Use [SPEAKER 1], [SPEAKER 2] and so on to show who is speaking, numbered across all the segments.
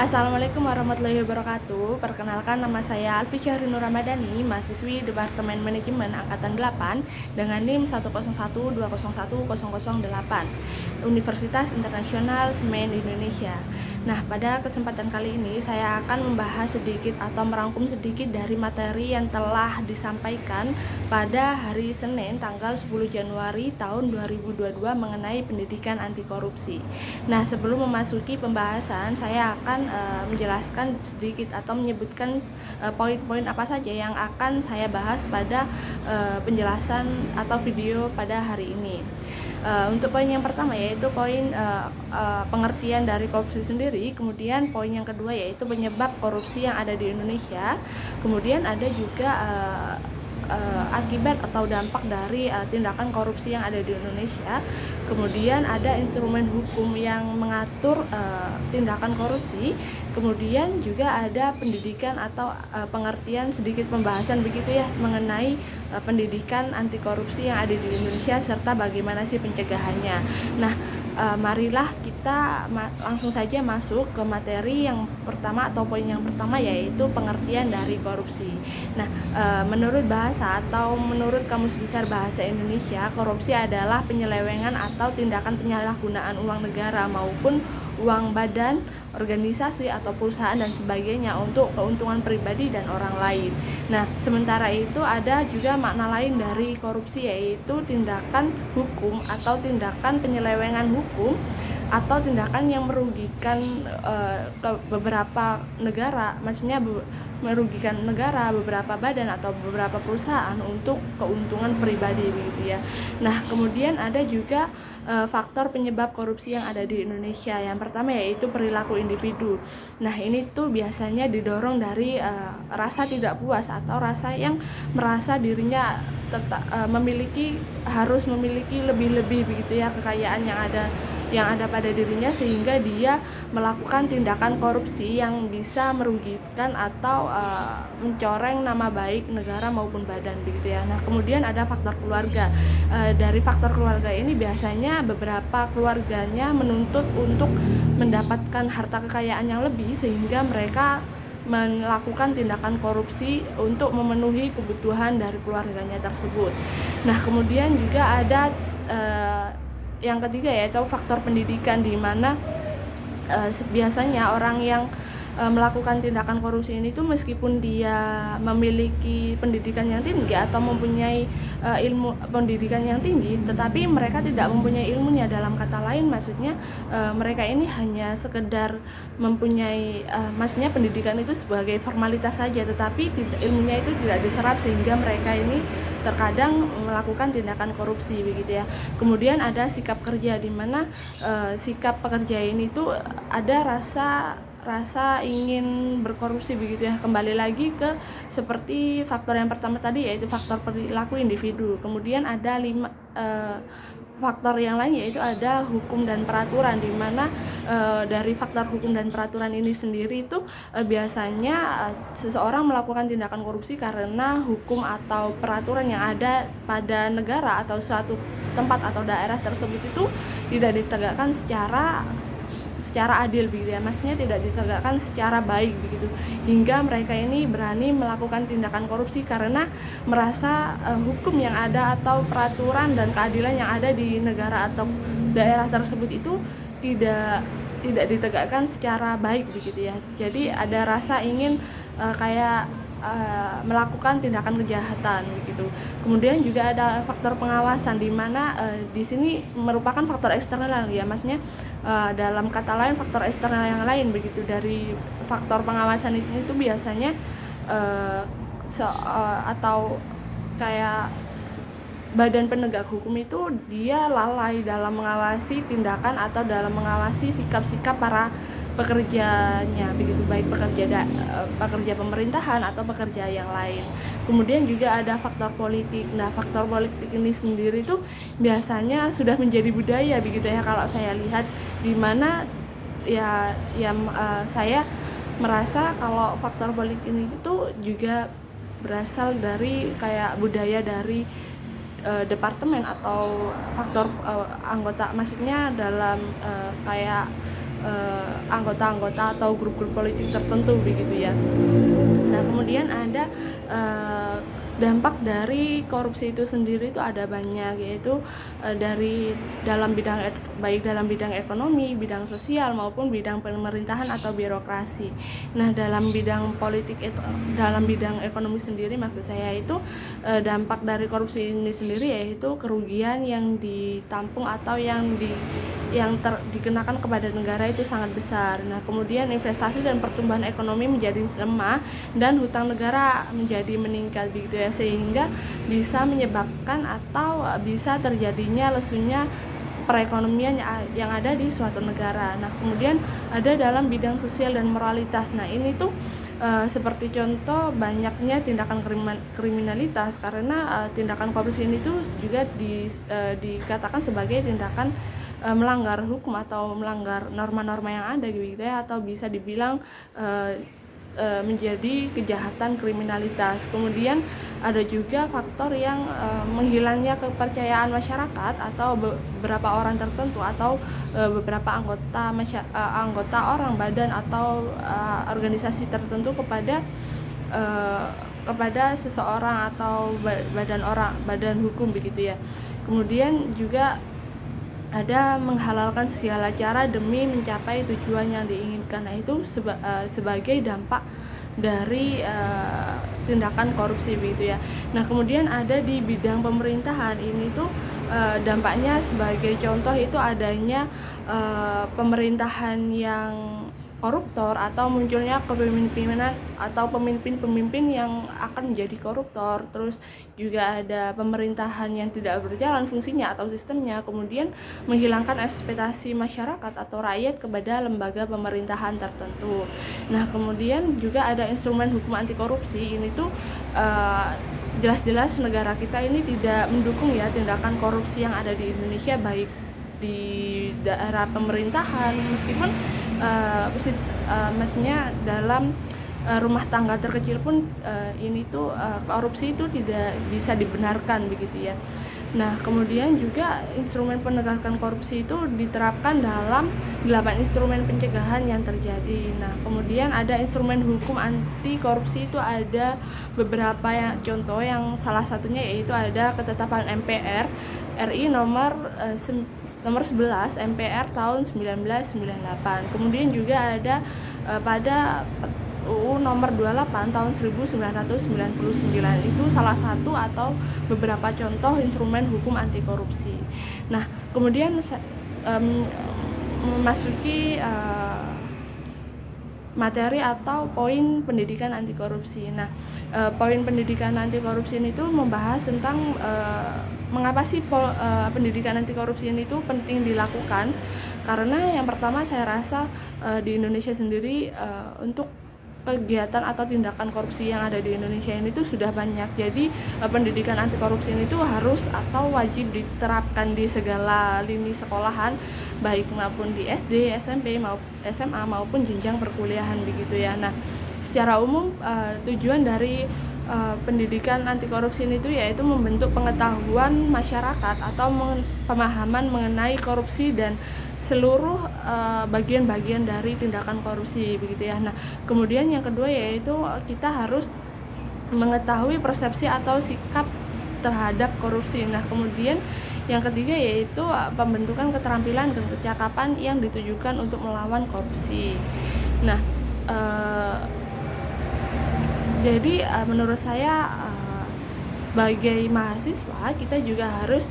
[SPEAKER 1] Assalamualaikum warahmatullahi wabarakatuh. Perkenalkan, nama saya Alfi Syahri Nur Ramadhani, mahasiswi Departemen Manajemen Angkatan 8 dengan NIM 101201008, Universitas Internasional Semen Indonesia. Nah, pada kesempatan kali ini saya akan membahas sedikit atau merangkum sedikit dari materi yang telah disampaikan pada hari Senin tanggal 10 Januari tahun 2022 mengenai pendidikan anti korupsi. Nah, sebelum memasuki pembahasan, saya akan menjelaskan sedikit atau menyebutkan poin-poin apa saja yang akan saya bahas pada penjelasan atau video pada hari ini. Untuk poin yang pertama yaitu poin pengertian dari korupsi sendiri, kemudian poin yang kedua yaitu penyebab korupsi yang ada di Indonesia, kemudian ada juga akibat atau dampak dari tindakan korupsi yang ada di Indonesia, kemudian ada instrumen hukum yang mengatur tindakan korupsi, kemudian juga ada pendidikan atau pengertian sedikit pembahasan begitu ya mengenai pendidikan anti korupsi yang ada di Indonesia serta bagaimana sih pencegahannya. Nah, marilah kita langsung saja masuk ke materi yang pertama atau poin yang pertama yaitu pengertian dari korupsi. Nah, menurut bahasa atau menurut Kamus Besar Bahasa Indonesia, korupsi adalah penyelewengan atau tindakan penyalahgunaan uang negara maupun uang badan, organisasi atau perusahaan dan sebagainya untuk keuntungan pribadi dan orang lain. Nah, sementara itu ada juga makna lain dari korupsi yaitu tindakan hukum atau tindakan penyelewengan hukum atau tindakan yang merugikan ke beberapa negara, maksudnya merugikan negara, beberapa badan atau beberapa perusahaan untuk keuntungan pribadi begitu ya. Nah, kemudian ada juga faktor penyebab korupsi yang ada di Indonesia. Yang pertama yaitu perilaku individu. Nah, ini tuh biasanya didorong dari rasa tidak puas atau rasa yang merasa dirinya harus memiliki lebih-lebih begitu ya, kekayaan yang ada pada dirinya sehingga dia melakukan tindakan korupsi yang bisa merugikan atau mencoreng nama baik negara maupun badan begitu ya. Nah, kemudian ada faktor keluarga. Dari faktor keluarga ini biasanya beberapa keluarganya menuntut untuk mendapatkan harta kekayaan yang lebih sehingga mereka melakukan tindakan korupsi untuk memenuhi kebutuhan dari keluarganya tersebut. Nah, kemudian juga ada yang ketiga yaitu faktor pendidikan, di mana biasanya orang yang melakukan tindakan korupsi ini tuh meskipun dia memiliki pendidikan yang tinggi atau mempunyai ilmu pendidikan yang tinggi, tetapi mereka tidak mempunyai ilmunya. Dalam kata lain, maksudnya mereka ini hanya sekedar mempunyai maksudnya pendidikan itu sebagai formalitas saja, tetapi ilmunya itu tidak diserap sehingga mereka ini terkadang melakukan tindakan korupsi begitu ya. Kemudian ada sikap kerja, di mana sikap pekerja ini tuh ada rasa ingin berkorupsi begitu ya. Kembali lagi ke seperti faktor yang pertama tadi yaitu faktor perilaku individu. Kemudian ada faktor yang lain yaitu ada hukum dan peraturan, di mana dari faktor hukum dan peraturan ini sendiri itu biasanya seseorang melakukan tindakan korupsi karena hukum atau peraturan yang ada pada negara atau suatu tempat atau daerah tersebut itu tidak ditegakkan secara adil begitu ya, maksudnya tidak ditegakkan secara baik begitu, hingga mereka ini berani melakukan tindakan korupsi karena merasa hukum yang ada atau peraturan dan keadilan yang ada di negara atau daerah tersebut itu tidak ditegakkan secara baik begitu ya. Jadi ada rasa ingin melakukan tindakan kejahatan begitu. Kemudian juga ada faktor pengawasan, di mana di sini merupakan faktor eksternal ya, maksudnya dalam kata lain faktor eksternal yang lain begitu dari faktor pengawasan itu biasanya atau kayak badan penegak hukum itu dia lalai dalam mengawasi tindakan atau dalam mengawasi sikap-sikap para pekerjanya begitu, baik pekerja pemerintahan atau pekerja yang lain. Kemudian juga ada faktor politik. Nah, faktor politik ini sendiri tuh biasanya sudah menjadi budaya begitu ya kalau saya lihat, di mana saya merasa kalau faktor politik ini itu juga berasal dari kayak budaya dari departemen atau faktor anggota, maksudnya dalam kayak anggota-anggota atau grup-grup politik tertentu begitu ya. Nah, kemudian ada dampak dari korupsi itu sendiri itu ada banyak, yaitu dari baik dalam bidang ekonomi, bidang sosial maupun bidang pemerintahan atau birokrasi. Nah, dalam bidang dalam bidang ekonomi sendiri maksud saya itu dampak dari korupsi ini sendiri yaitu kerugian yang ditampung atau dikenakan kepada negara itu sangat besar. Nah, kemudian investasi dan pertumbuhan ekonomi menjadi lemah dan hutang negara menjadi meningkat begitu ya, sehingga bisa menyebabkan atau bisa terjadinya lesunya perekonomian yang ada di suatu negara. Nah, kemudian ada dalam bidang sosial dan moralitas. Nah, ini tuh seperti contoh banyaknya tindakan kriminalitas, karena tindakan korupsi ini tuh juga dikatakan sebagai tindakan melanggar hukum atau melanggar norma-norma yang ada gitu ya, atau bisa dibilang menjadi kejahatan kriminalitas. Kemudian ada juga faktor yang menghilangnya kepercayaan masyarakat atau beberapa orang tertentu atau beberapa anggota orang, badan atau organisasi tertentu kepada seseorang atau badan hukum begitu ya. Kemudian juga ada menghalalkan segala cara demi mencapai tujuan yang diinginkan. Nah, itu sebagai dampak dari tindakan korupsi begitu ya. Nah, kemudian ada di bidang pemerintahan, ini tuh dampaknya sebagai contoh itu adanya pemerintahan yang koruptor atau munculnya kepemimpinan atau pemimpin-pemimpin yang akan menjadi koruptor. Terus juga ada pemerintahan yang tidak berjalan fungsinya atau sistemnya, kemudian menghilangkan ekspektasi masyarakat atau rakyat kepada lembaga pemerintahan tertentu. Nah, kemudian juga ada instrumen hukum anti korupsi. Ini tuh jelas-jelas negara kita ini tidak mendukung ya tindakan korupsi yang ada di Indonesia, baik di daerah pemerintahan, meskipun maksudnya dalam rumah tangga terkecil pun ini tuh korupsi itu tidak bisa dibenarkan begitu ya. Nah, kemudian juga instrumen penegakan korupsi itu diterapkan dalam 8 instrumen pencegahan yang terjadi. Nah, kemudian ada instrumen hukum anti korupsi itu ada beberapa contoh, yang salah satunya yaitu ada ketetapan MPR RI nomor 11 MPR tahun 1998. Kemudian juga ada pada UU nomor 28 tahun 1999. Itu salah satu atau beberapa contoh instrumen hukum anti korupsi. Nah, kemudian memasuki materi atau poin pendidikan anti korupsi. Nah, poin pendidikan anti korupsi ini tuh membahas tentang mengapa sih pendidikan anti korupsi ini tuh penting dilakukan. Karena yang pertama saya rasa di Indonesia sendiri untuk kegiatan atau tindakan korupsi yang ada di Indonesia ini tuh sudah banyak. Jadi pendidikan anti korupsi ini tuh harus atau wajib diterapkan di segala lini sekolahan, baik maupun di SD, SMP, SMA maupun jenjang perkuliahan begitu ya. Nah, secara umum tujuan dari pendidikan anti korupsi ini tuh yaitu membentuk pengetahuan masyarakat atau pemahaman mengenai korupsi dan seluruh bagian-bagian dari tindakan korupsi begitu ya. Nah, kemudian yang kedua yaitu kita harus mengetahui persepsi atau sikap terhadap korupsi. Nah, kemudian yang ketiga yaitu pembentukan keterampilan dan kecakapan yang ditujukan untuk melawan korupsi. Nah, jadi menurut saya sebagai mahasiswa kita juga harus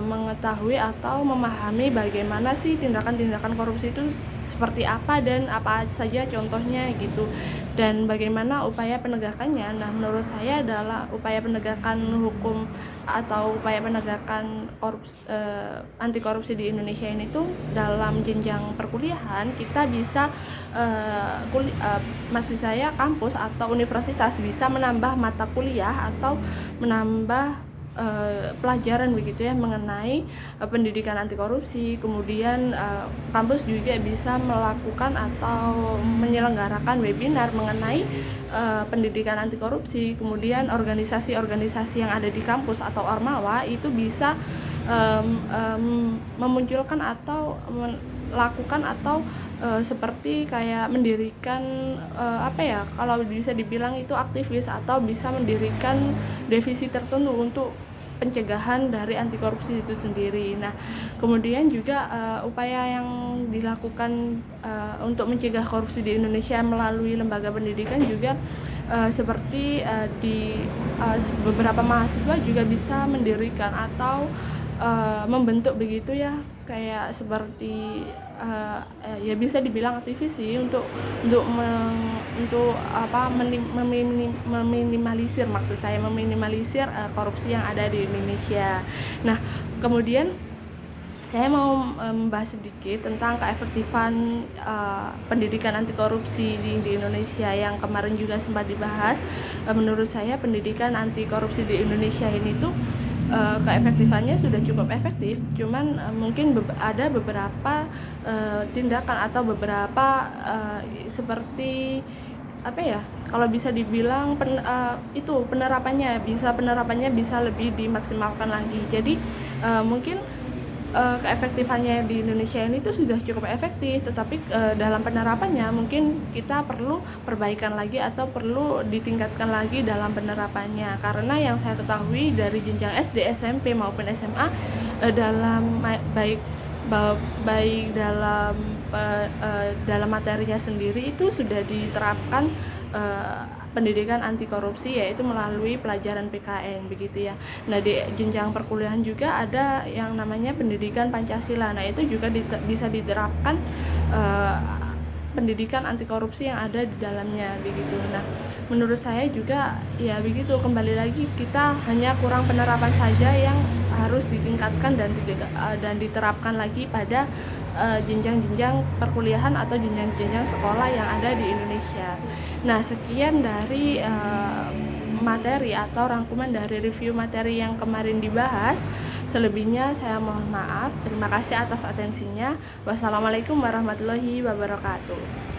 [SPEAKER 1] mengetahui atau memahami bagaimana sih tindakan-tindakan korupsi itu seperti apa dan apa saja contohnya gitu, dan bagaimana upaya penegakannya. Nah, menurut saya adalah upaya penegakan hukum atau upaya penegakan anti korupsi di Indonesia ini tuh dalam jenjang perkuliahan kita bisa maksud saya kampus atau universitas bisa menambah mata kuliah atau menambah pelajaran begitu ya mengenai pendidikan anti korupsi. Kemudian kampus juga bisa melakukan atau menyelenggarakan webinar mengenai pendidikan anti korupsi. Kemudian organisasi-organisasi yang ada di kampus atau ormawa itu bisa memunculkan atau lakukan atau seperti kayak mendirikan kalau bisa dibilang itu aktivis atau bisa mendirikan divisi tertentu untuk pencegahan dari anti korupsi itu sendiri. Nah, kemudian juga upaya yang dilakukan untuk mencegah korupsi di Indonesia melalui lembaga pendidikan juga seperti di beberapa mahasiswa juga bisa mendirikan atau membentuk begitu ya, kayak seperti ya bisa dibilang aktivis sih untuk meminimalisir, maksud saya meminimalisir korupsi yang ada di Indonesia. Nah, kemudian saya mau membahas sedikit tentang keefektifan pendidikan anti korupsi di Indonesia yang kemarin juga sempat dibahas. Menurut saya pendidikan anti korupsi di Indonesia ini tuh keefektifannya sudah cukup efektif, cuman mungkin ada beberapa tindakan atau beberapa seperti kalau bisa dibilang penerapannya bisa lebih dimaksimalkan lagi. Jadi mungkin keefektifannya di Indonesia ini tuh sudah cukup efektif, tetapi dalam penerapannya mungkin kita perlu perbaikan lagi atau perlu ditingkatkan lagi dalam penerapannya, karena yang saya ketahui dari jenjang SD, SMP maupun SMA dalam dalam materinya sendiri itu sudah diterapkan pendidikan anti korupsi, yaitu melalui pelajaran PKN begitu ya. Nah, di jenjang perkuliahan juga ada yang namanya pendidikan Pancasila. Nah, itu juga bisa diterapkan pendidikan anti korupsi yang ada di dalamnya begitu. Nah, menurut saya juga ya begitu, kembali lagi kita hanya kurang penerapan saja yang harus ditingkatkan dan diterapkan lagi pada jenjang-jenjang perkuliahan atau jenjang-jenjang sekolah yang ada di Indonesia. Nah, sekian dari materi atau rangkuman dari review materi yang kemarin dibahas. Selebihnya saya mohon maaf. Terima kasih atas atensinya. Wassalamualaikum warahmatullahi wabarakatuh.